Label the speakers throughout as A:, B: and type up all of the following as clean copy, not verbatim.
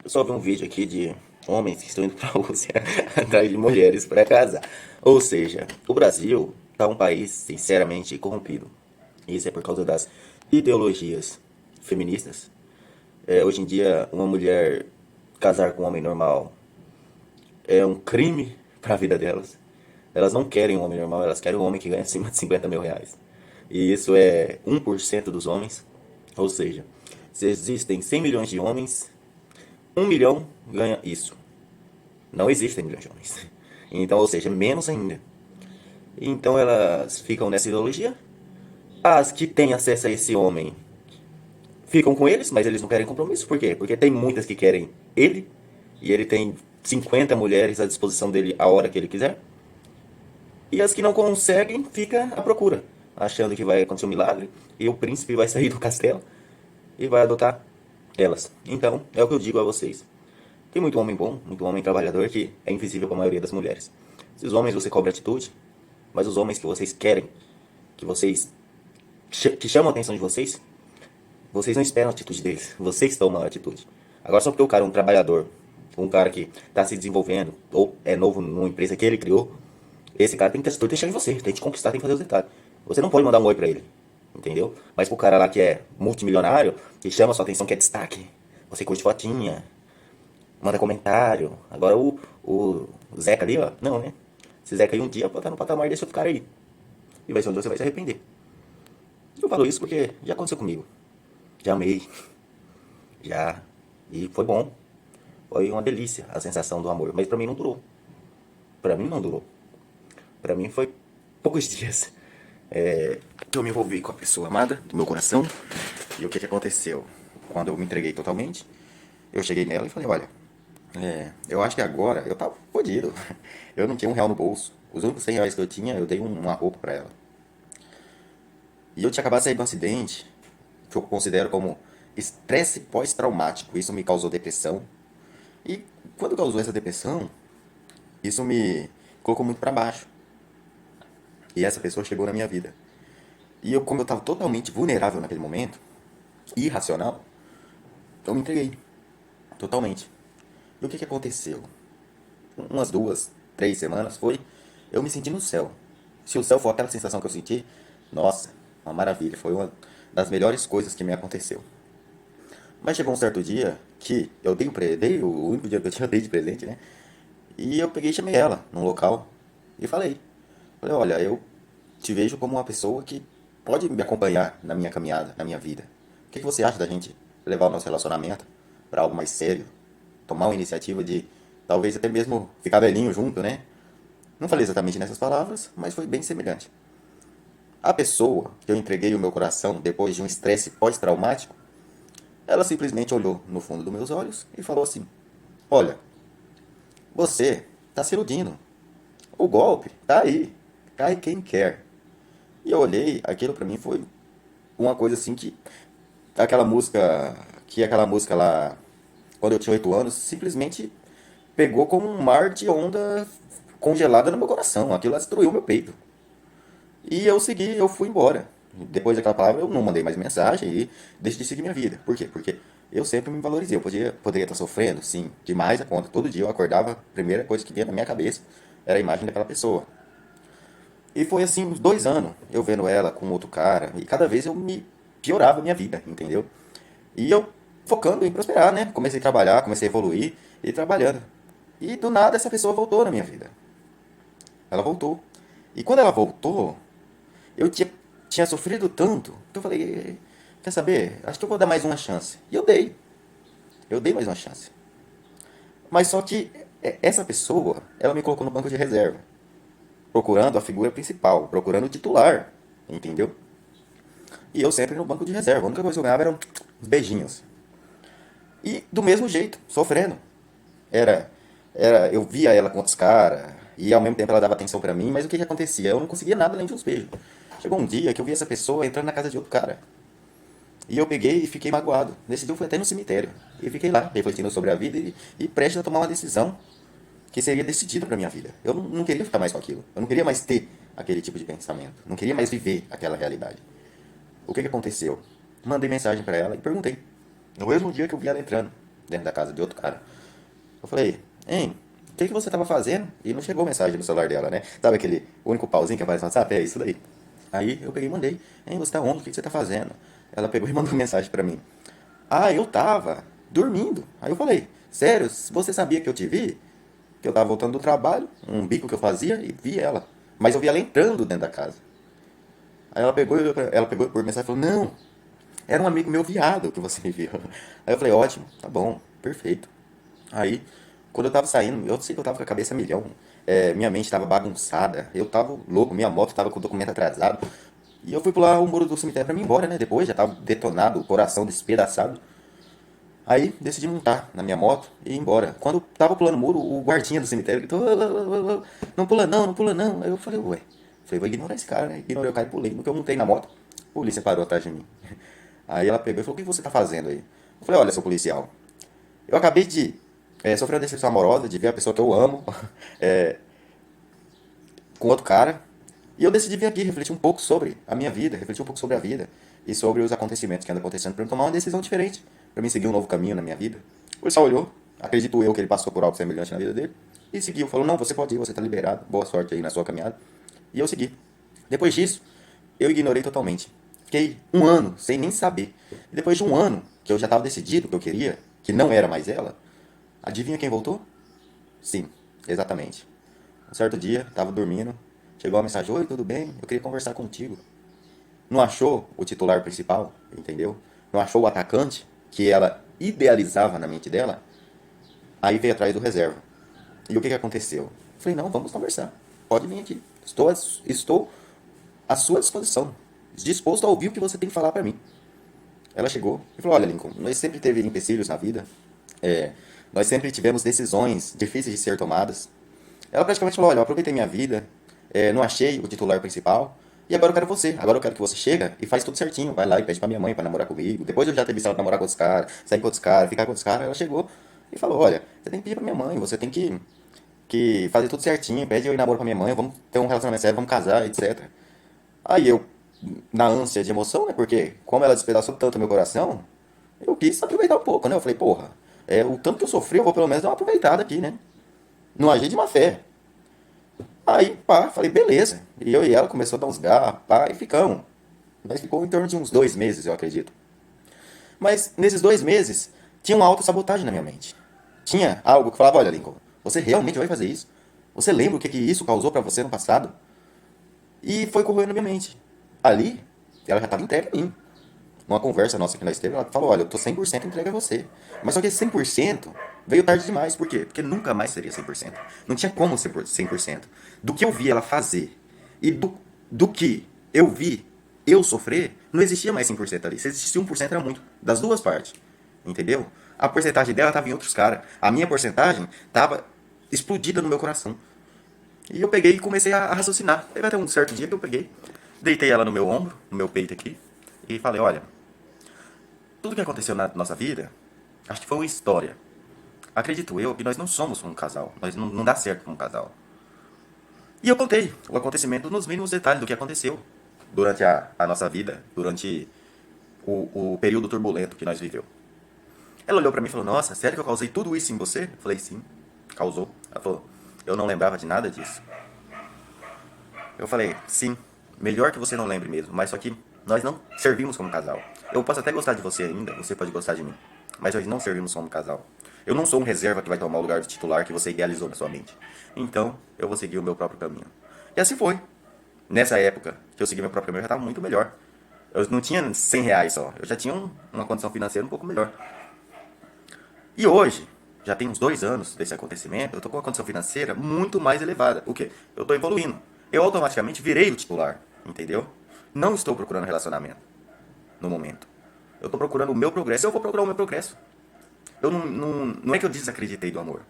A: Eu só vi um vídeo aqui de homens que estão indo pra Rússia atrás de mulheres para casar. Ou seja, o Brasil tá um país sinceramente corrompido. Isso é por causa das ideologias feministas. Hoje em dia, uma mulher casar com um homem normal é um crime para a vida delas. Elas não querem um homem normal, elas querem um homem que ganha acima de 50 mil reais. E isso é 1% dos homens. Ou seja, se existem 100 milhões de homens, 1 milhão ganha isso. Não existem milhões de homens. Então, ou seja, menos ainda. Então elas ficam nessa ideologia. As que têm acesso a esse homem ficam com eles, mas eles não querem compromisso. Por quê? Porque tem muitas que querem ele. E ele tem 50 mulheres à disposição dele a hora que ele quiser. E as que não conseguem, fica à procura. Achando que vai acontecer um milagre. E o príncipe vai sair do castelo. E vai adotar elas. Então, é o que eu digo a vocês. Tem muito homem bom, muito homem trabalhador que é invisível para a maioria das mulheres. Esses homens você cobra atitude, mas os homens que vocês querem, que vocês que chamam a atenção de vocês, vocês não esperam a atitude deles. Vocês tomam a atitude. Agora só porque o cara é um trabalhador, um cara que está se desenvolvendo ou é novo numa empresa que ele criou, esse cara tem que ter atitude deixando de você, tem que te conquistar, tem que fazer os detalhes. Você não pode mandar um oi pra ele, entendeu? Mas pro cara lá que é multimilionário, que chama a sua atenção, que é destaque, você curte fotinha, manda comentário. Agora o Zeca ali, ó, não, né? Esse Zeca aí um dia pode estar no patamar desse outro cara aí. E vai ser onde você vai se arrepender. Eu falo isso porque já aconteceu comigo. Já amei. Já. E foi bom. Foi uma delícia a sensação do amor. Mas pra mim não durou. Pra mim não durou. Pra mim foi poucos dias. Eu me envolvi com a pessoa amada do meu coração. E o que aconteceu? Quando eu me entreguei totalmente, eu cheguei nela e falei, olha, eu acho que agora eu tava fodido. Eu não tinha R$ 1 no bolso. Os únicos R$ 100 que eu tinha, eu dei uma roupa pra ela. E eu tinha acabado de sair de um acidente, que eu considero como estresse pós-traumático. Isso me causou depressão. E quando causou essa depressão, isso me colocou muito pra baixo. E essa pessoa chegou na minha vida. E eu, como eu tava totalmente vulnerável naquele momento, irracional, eu me entreguei. Totalmente. E o que aconteceu? Umas 2, 3 semanas foi eu me senti no céu. Se o céu for aquela sensação que eu senti, nossa, uma maravilha. Foi uma das melhores coisas que me aconteceu. Mas chegou um certo dia que eu dei o único dia que eu tinha dei de presente, né? E eu peguei e chamei ela num local e falei, olha, eu te vejo como uma pessoa que pode me acompanhar na minha caminhada, na minha vida. O que você acha da gente levar o nosso relacionamento para algo mais sério? Tomar uma iniciativa de talvez até mesmo ficar velhinho junto, né? Não falei exatamente nessas palavras, mas foi bem semelhante. A pessoa que eu entreguei o meu coração depois de um estresse pós-traumático, ela simplesmente olhou no fundo dos meus olhos e falou assim: olha, você está se iludindo. O golpe tá aí. Cai quem quer. E eu olhei, aquilo pra mim foi uma coisa assim que aquela música lá, quando eu tinha 8 anos, simplesmente pegou como um mar de onda congelada no meu coração. Aquilo lá destruiu meu peito. E eu segui, eu fui embora. Depois daquela palavra, eu não mandei mais mensagem e decidi seguir minha vida. Por quê? Porque eu sempre me valorizei. Eu poderia estar sofrendo, sim, demais a conta. Todo dia eu acordava, a primeira coisa que vinha na minha cabeça era a imagem daquela pessoa. E foi assim uns 2 anos, eu vendo ela com outro cara, e cada vez eu me piorava a minha vida, entendeu? E eu focando em prosperar, né? Comecei a trabalhar, comecei a evoluir e trabalhando. E do nada essa pessoa voltou na minha vida. Ela voltou. E quando ela voltou, eu tinha sofrido tanto, que eu falei, quer saber? Acho que eu vou dar mais uma chance. E eu dei. Eu dei mais uma chance. Mas só que essa pessoa, ela me colocou no banco de reserva, procurando a figura principal, procurando o titular, entendeu? E eu sempre no banco de reserva. A única coisa que eu ganhava eram uns beijinhos. E do mesmo jeito, sofrendo. Era, eu via ela com outros caras, e ao mesmo tempo ela dava atenção pra mim, mas o que que acontecia? Eu não conseguia nada além de uns beijos. Chegou um dia que eu vi essa pessoa entrando na casa de outro cara. E eu peguei e fiquei magoado. Nesse dia eu fui até no cemitério. E fiquei lá, refletindo sobre a vida e prestes a tomar uma decisão que seria decidida pra minha vida. Eu não queria ficar mais com aquilo. Eu não queria mais ter aquele tipo de pensamento. Não queria mais viver aquela realidade. O que que aconteceu? Mandei mensagem pra ela e perguntei. No mesmo dia que eu vi ela entrando. dentro da casa de outro cara. Eu falei, hein, o que você tava fazendo? E não chegou mensagem no celular dela, né? Sabe aquele único pauzinho que aparece no WhatsApp? É isso daí. Aí eu peguei e mandei, hein, você tá onde? O que você tá fazendo? Ela pegou e mandou mensagem pra mim. Ah, eu tava dormindo. Aí eu falei, sério, você sabia que eu te vi? Que eu tava voltando do trabalho, um bico que eu fazia e vi ela. Mas eu vi ela entrando dentro da casa. Aí ela pegou por mensagem e falou, não, era um amigo meu viado que você me viu. Aí eu falei, ótimo, tá bom, perfeito. Aí, quando eu tava saindo, eu sei que eu tava com a cabeça a milhão. Minha mente tava bagunçada, eu tava louco, minha moto tava com o documento atrasado. E eu fui pular o muro do cemitério pra mim ir embora, né? Depois já tava detonado, o coração despedaçado. Aí decidi montar na minha moto e ir embora. Quando eu tava pulando o muro, o guardinha do cemitério gritou: "Ô, ô, ô, ô, não pula não, não pula não." Aí eu falei, ué. Falei, vou ignorar esse cara, né? Ignorei o cara e pulei. No que eu montei na moto, a polícia parou atrás de mim. Aí ela pegou e falou, o que você tá fazendo aí? Eu falei, olha, seu policial, eu acabei de sofrer uma decepção amorosa, de ver a pessoa que eu amo com outro cara. E eu decidi vir aqui refletir um pouco sobre a minha vida, refletir um pouco sobre a vida e sobre os acontecimentos que andam acontecendo para eu tomar uma decisão diferente, para mim seguir um novo caminho na minha vida. Ele só olhou, acredito eu que ele passou por algo semelhante na vida dele, e seguiu. Falou, não, você pode ir, você está liberado, boa sorte aí na sua caminhada. E eu segui. Depois disso, eu ignorei totalmente. Fiquei um ano sem nem saber. E depois de um ano, que eu já estava decidido que eu queria, que não era mais ela, adivinha quem voltou? Sim, exatamente. Um certo dia, estava dormindo, chegou uma mensagem: oi, tudo bem? Eu queria conversar contigo. Não achou o titular principal, entendeu? Não achou o atacante que ela idealizava na mente dela. Aí veio atrás do reserva. E o que aconteceu? Falei: não, vamos conversar. Pode vir aqui. Estou à sua disposição. Disposto a ouvir o que você tem que falar para mim. Ela chegou e falou: olha, Lincoln, nós sempre teve empecilhos na vida. É, nós sempre tivemos decisões difíceis de ser tomadas. Ela praticamente falou, olha, eu aproveitei minha vida, não achei o titular principal, e agora eu quero você. Agora eu quero que você chega e faz tudo certinho. Vai lá e pede pra minha mãe pra namorar comigo. Depois eu já ter visto ela namorar com outros caras, sair com outros caras, ficar com outros caras, ela chegou e falou, olha, você tem que pedir pra minha mãe, você tem que fazer tudo certinho, pede eu ir namoro pra minha mãe, vamos ter um relacionamento sério, vamos casar, etc. Aí eu, na ânsia de emoção, né, porque como ela despedaçou tanto meu coração, eu quis aproveitar um pouco, né? Eu falei, porra, o tanto que eu sofri, eu vou pelo menos dar uma aproveitada aqui, né? Não agi de má fé. Aí, pá, falei, beleza. E eu e ela começou a dar uns garra, pá, e ficamos. Mas ficou em torno de uns 2 meses, eu acredito. Mas nesses 2 meses, tinha uma autossabotagem na minha mente. Tinha algo que falava, olha, Lincoln, você realmente vai fazer isso? Você lembra o que isso causou pra você no passado? E foi corroendo na minha mente. Ali, ela já estava entregue a mim. Numa conversa nossa que nós teve, ela falou, olha, eu tô 100% entregue a você. Mas só que esse 100% veio tarde demais. Por quê? Porque nunca mais seria 100%. Não tinha como ser 100%. Do que eu vi ela fazer e do que eu vi eu sofrer, não existia mais 100% ali. Se existia 1% era muito. Das duas partes. Entendeu? A porcentagem dela estava em outros caras. A minha porcentagem estava explodida no meu coração. E eu peguei e comecei a raciocinar. Aí vai ter um certo dia que eu peguei, deitei ela no meu ombro, no meu peito aqui, e falei, olha, tudo que aconteceu na nossa vida, acho que foi uma história. Acredito eu que nós não somos um casal. Nós não dá certo como um casal. E eu contei o acontecimento nos mínimos detalhes do que aconteceu durante a nossa vida, durante o período turbulento que nós viveu. Ela olhou pra mim e falou, nossa, sério que eu causei tudo isso em você? Eu falei, sim, causou. Ela falou, eu não lembrava de nada disso. Eu falei, sim, melhor que você não lembre mesmo, mas só que nós não servimos como casal. Eu posso até gostar de você ainda, você pode gostar de mim, mas nós não servimos como casal. Eu não sou um reserva que vai tomar o lugar do titular que você idealizou na sua mente. Então, eu vou seguir o meu próprio caminho. E assim foi. Nessa época que eu segui meu próprio caminho, eu já estava muito melhor. Eu não tinha R$ 100 só, eu já tinha uma condição financeira um pouco melhor. E hoje, já tem uns 2 anos desse acontecimento, eu tô com uma condição financeira muito mais elevada. O quê? Eu tô evoluindo. Eu automaticamente virei o titular, entendeu? Não estou procurando relacionamento no momento. Eu tô procurando o meu progresso, eu vou procurar o meu progresso. Eu não é que eu desacreditei do amor.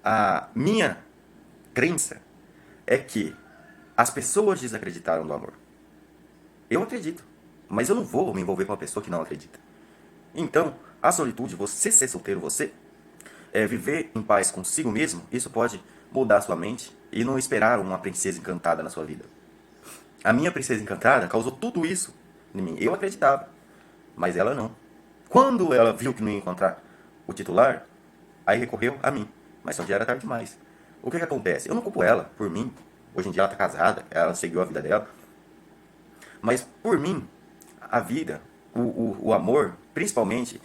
A: A minha crença é que as pessoas desacreditaram do amor. Eu acredito, mas eu não vou me envolver com uma pessoa que não acredita. Então, a solitude, você ser solteiro, você viver em paz consigo mesmo, isso pode mudar a sua mente e não esperar uma princesa encantada na sua vida. A minha princesa encantada causou tudo isso em mim. Eu acreditava, mas ela não. Quando ela viu que não ia encontrar o titular, aí recorreu a mim. Mas só já era tarde demais. O que acontece? Eu não culpo ela por mim. Hoje em dia ela está casada, ela seguiu a vida dela. Mas por mim, a vida, o amor, principalmente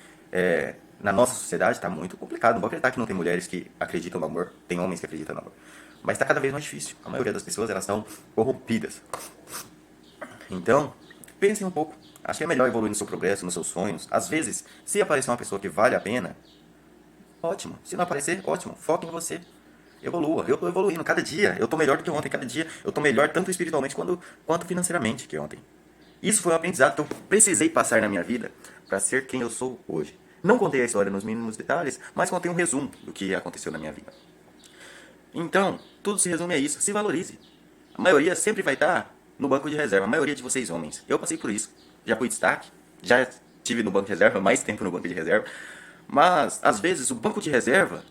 A: na nossa sociedade, está muito complicado. Não vou acreditar que não tem mulheres que acreditam no amor, tem homens que acreditam no amor. Mas está cada vez mais difícil. A maioria das pessoas elas estão corrompidas. Então, pensem um pouco. Acho que é melhor evoluir no seu progresso, nos seus sonhos. Às vezes, se aparecer uma pessoa que vale a pena, ótimo. Se não aparecer, ótimo. Foque em você. Evolua. Eu estou evoluindo cada dia. Eu estou melhor do que ontem. Cada dia eu estou melhor tanto espiritualmente quanto financeiramente que ontem. Isso foi um aprendizado que eu precisei passar na minha vida para ser quem eu sou hoje. Não contei a história nos mínimos detalhes, mas contei um resumo do que aconteceu na minha vida. Então, tudo se resume a isso. Se valorize. A maioria sempre vai estar no banco de reserva. A maioria de vocês homens. Eu passei por isso. Já fui destaque. Já estive no banco de reserva, mais tempo no banco de reserva. Mas, às vezes, o banco de reserva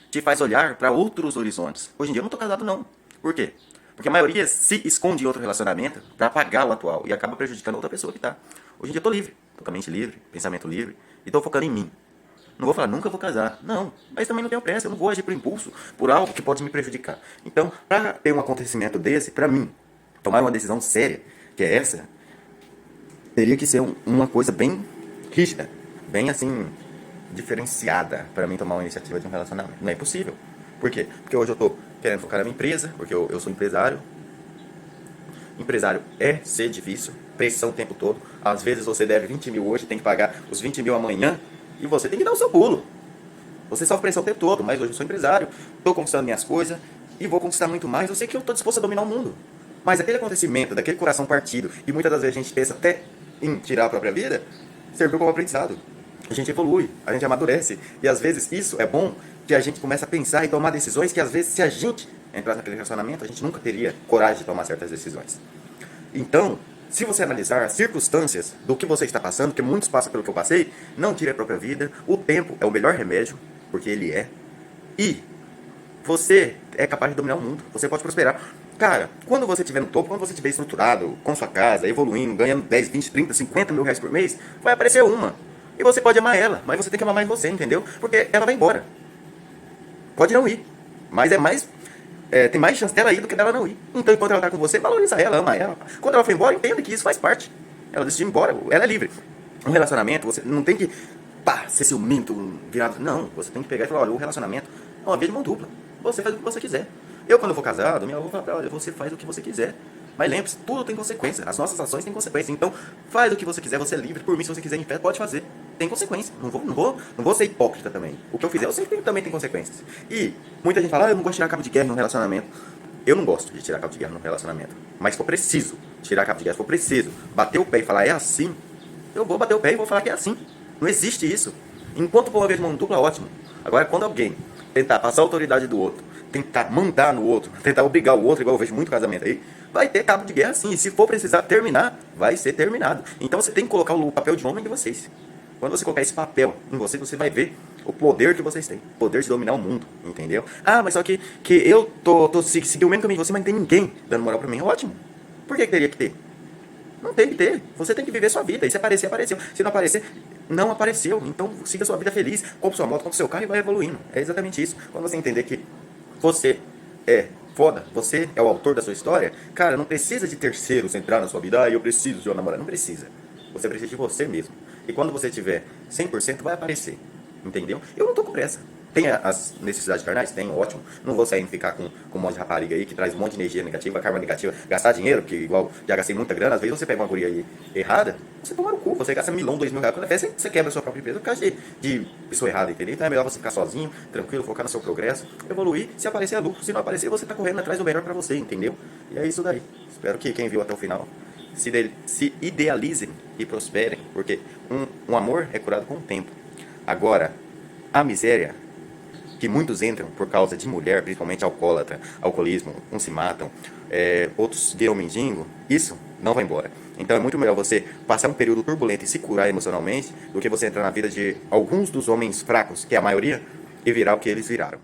A: te faz olhar para outros horizontes. Hoje em dia eu não estou casado, não. Por quê? Porque a maioria se esconde em outro relacionamento para apagar o atual e acaba prejudicando a outra pessoa que está. Hoje em dia eu estou livre. Estou com a mente livre, pensamento livre. E estou focando em mim. Não vou falar, nunca vou casar. Não, mas também não tenho pressa. Eu não vou agir por impulso, por algo que pode me prejudicar. Então, para ter um acontecimento desse, para mim, tomar uma decisão séria, que é essa, teria que ser uma coisa bem rígida, bem assim, diferenciada para mim tomar uma iniciativa de um relacionamento. Não é possível. Por quê? Porque hoje eu estou querendo focar na minha empresa, porque eu sou empresário. Empresário é ser difícil, pressão o tempo todo. Às vezes você deve 20 mil hoje, tem que pagar os 20 mil amanhã, e você tem que dar o seu pulo. Você sofre pressão o tempo todo, mas hoje eu sou empresário, estou conquistando minhas coisas, e vou conquistar muito mais. Eu sei que eu estou disposto a dominar o mundo. Mas aquele acontecimento, daquele coração partido, e muitas das vezes a gente pensa até em tirar a própria vida, serviu como aprendizado. A gente evolui, a gente amadurece. E às vezes isso é bom que a gente começa a pensar e tomar decisões que às vezes se a gente entrasse naquele relacionamento, a gente nunca teria coragem de tomar certas decisões. Então, se você analisar as circunstâncias do que você está passando, que muitos passam pelo que eu passei, não tire a própria vida. O tempo é o melhor remédio, porque ele é. E você é capaz de dominar o mundo. Você pode prosperar. Cara, quando você estiver no topo, quando você estiver estruturado, com sua casa, evoluindo, ganhando 10, 20, 30, 50 mil reais por mês, vai aparecer uma. E você pode amar ela, mas você tem que amar mais você, entendeu? Porque ela vai embora. Pode não ir. Mas tem mais chance dela ir do que dela não ir. Então, enquanto ela tá com você, valoriza ela, ama ela. Quando ela for embora, entenda que isso faz parte. Ela decidiu ir embora, ela é livre. Um relacionamento, você não tem que ser ciumento, virado. Não, você tem que pegar e falar, olha, o relacionamento é uma via de mão dupla. Você faz o que você quiser. Eu, quando eu for casado, minha avó vai falar, olha, você faz o que você quiser. Mas lembre-se, tudo tem consequência. As nossas ações têm consequência. Então, faz o que você quiser, você é livre. Por mim, se você quiser ir em pé, pode fazer. Tem consequência. Não vou ser hipócrita também. O que eu fizer, eu sei que também tem consequências. E muita gente fala, eu não gosto de tirar cabo de guerra num relacionamento. Eu não gosto de tirar cabo de guerra num relacionamento. Mas se for preciso tirar cabo de guerra, se for preciso bater o pé e falar, é assim, eu vou bater o pé e vou falar que é assim. Não existe isso. Enquanto for uma vez de mão dupla, ótimo. Agora, quando alguém tentar passar a autoridade do outro, tentar mandar no outro, tentar obrigar o outro, igual eu vejo muito casamento aí, vai ter cabo de guerra sim. E se for precisar terminar, vai ser terminado. Então você tem que colocar o papel de homem de vocês. Quando você colocar esse papel em você, você vai ver o poder que vocês têm. O poder de dominar o mundo, entendeu? Ah, mas só que eu tô seguindo o mesmo caminho que você, mas não tem ninguém dando moral pra mim. Ótimo. Por que teria que ter? Não tem que ter. Você tem que viver sua vida. E se aparecer, apareceu. Se não aparecer, não apareceu. Então siga sua vida feliz. Compre sua moto, compre seu carro e vai evoluindo. É exatamente isso. Quando você entender que você é foda, você é o autor da sua história, cara, não precisa de terceiros entrar na sua vida. Ah, eu preciso de uma namorada. Não precisa. Você precisa de você mesmo. E quando você tiver 100%, vai aparecer. Entendeu? Eu não tô com pressa. Tem as necessidades carnais? Tem, ótimo. Não vou sair e ficar com um monte de rapariga aí que traz um monte de energia negativa, karma negativa, gastar dinheiro, porque igual já gastei muita grana, às vezes você pega uma guria aí errada, você toma no cu, você gasta 1.000, 2.000 reais, quando é você quebra a sua própria empresa por causa de pessoa errada, entendeu? Então é melhor você ficar sozinho, tranquilo, focar no seu progresso, evoluir, se aparecer é lucro, se não aparecer você tá correndo atrás do melhor pra você, entendeu? E é isso daí. Espero que quem viu até o final se idealizem e prosperem, porque um amor é curado com o tempo. Agora, a miséria que muitos entram por causa de mulher, principalmente alcoólatra, alcoolismo, uns se matam, outros viram mendigo, isso não vai embora. Então é muito melhor você passar um período turbulento e se curar emocionalmente do que você entrar na vida de alguns dos homens fracos, que é a maioria, e virar o que eles viraram.